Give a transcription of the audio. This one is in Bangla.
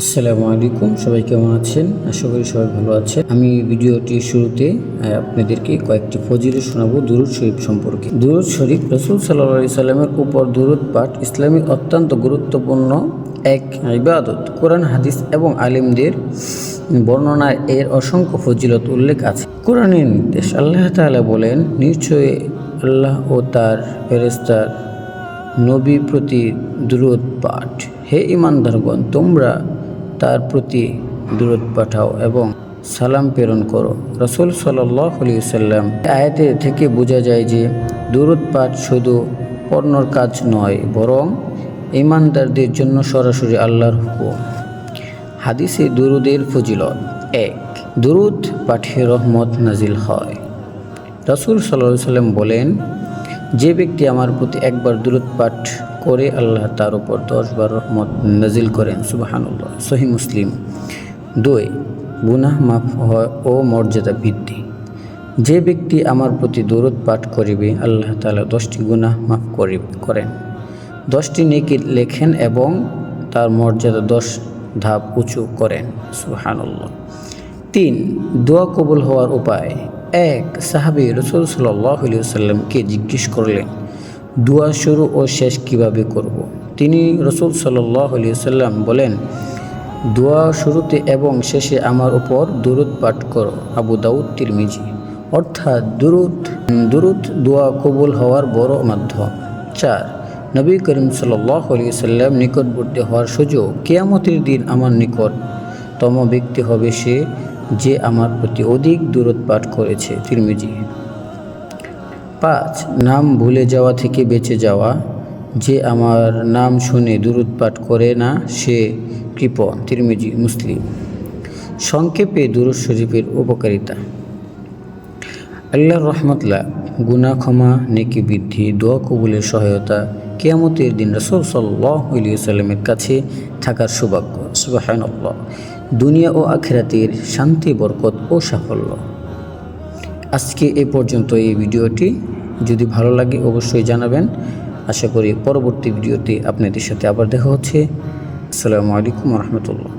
আসসালামু আলাইকুম, সবাই কেমন আছেন? আশা করি সবাই ভালো আছেন। আমি ভিডিওটির শুরুতে আপনাদেরকে কয়েকটি ফজিলত শোনাবো দুরূদ শরীফ সম্পর্কে। দুরূদ শরীফ রাসূল সাল্লাল্লাহু আলাইহি সাল্লামের উপর দুরূদ পাঠ ইসলামের অত্যন্ত গুরুত্বপূর্ণ এক ইবাদত। কোরআন, হাদিস এবং আলিমদের বর্ণনায় এর অসংখ্য ফজিলত উল্লেখ আছে। কোরআনের নির্দেশ, আল্লাহ তাআলা বলেন, নিশ্চয়ই আল্লাহ ও তার ফেরেশতার নবী প্রতি দুরূদ পাঠ। হে ঈমানদারগণ, তোমরা তার প্রতি দুরূদ পাঠাও এবং সালাম প্রেরণ করো। রাসূল সাল্লাল্লাহু আলাইহি ওয়াসাল্লাম আয়াতে থেকে বোঝা যায় যে দুরূদ পাঠ শুধু পড়ার কাজ নয়, বরং ঈমানদারদের জন্য সরাসরি আল্লাহর হুকুম। হাদিসে দুরূদের ফজিলত। 1. দুরূদ পাঠে রহমত নাজিল হয়। রাসূল সাল্লাল্লাহু আলাইহি ওয়াসাল্লাম বলেন, যে ব্যক্তি আমার প্রতি একবার দুরূদ পাঠ করে আল্লাহ তার উপর 10 বার রহমত নাজিল করেন। সুবহানাল্লাহ। সহিহ মুসলিম। 2. গুনাহ মাফ হয় ও মর্যাদা বৃদ্ধি। যে ব্যক্তি আমার প্রতি দুরূদ পাঠ করিবে আল্লাহ তাআলা 10টি গুনাহ মাফ করেন, 10টি নেকি লেখেন এবং তার মর্যাদা 10 ধাপ উঁচু করেন। সুবহানাল্লাহ। 3. দোয়া কবুল হওয়ার উপায়। 1. সাহাবী রাসূল সাল্লাল্লাহু আলাইহি ওয়াসাল্লামকে জিজ্ঞেস করলেন, দোয়া শুরু ও শেষ কিভাবে করব? তিনি রাসূল সাল্লাল্লাহু আলাইহি ওয়াসাল্লাম বলেন, দোয়া শুরুতে এবং শেষে আমার উপর দুরূদ পাঠ করো। আবু দাউদ, তিরমিজি। অর্থাৎ দুরূদ দোয়া কবুল হওয়ার বড় মাধ্যম। 4. নবী করিম সাল্লাল্লাহু আলাইহি ওয়াসাল্লাম নিকটবর্তী হওয়ার সুযোগ। কিয়ামতের দিন আমার নিকটতম ব্যক্তি হবে সে যে আমার প্রতি অধিক দুরূদ পাঠ করেছে। তিরমিজি। 5. নাম ভুলে যাওয়া থেকে বেঁচে যাওয়া। যে আমার নাম শুনে দুরূদ পাঠ করে না সে কৃপণ। তিরমিজি, মুসলিম। সংক্ষেপে দুরূদ শরীফের উপকারিতা। আল্লাহর রহমত লাভ, গুনাহ ক্ষমা, নেকি বৃদ্ধি, দোয়া কবুলের সহায়তা, কিয়ামতের দিন রাসূল সাল্লাল্লাহু আলাইহি ওয়াসাল্লামের কাছে থাকার সৌভাগ্য। সুবহানাল্লাহ। দুনিয়া ও আখিরাতের শান্তি, বরকত ও সাফল্য। আজকে এ পর্যন্ত এই ভিডিওটি। যদি ভালো লাগে অবশ্যই জানাবেন। আশা করি পরবর্তী ভিডিওতে আপনাদের সাথে আবার দেখা হচ্ছে। আসসালামু আলাইকুম ওয়া রাহমাতুল্লাহ।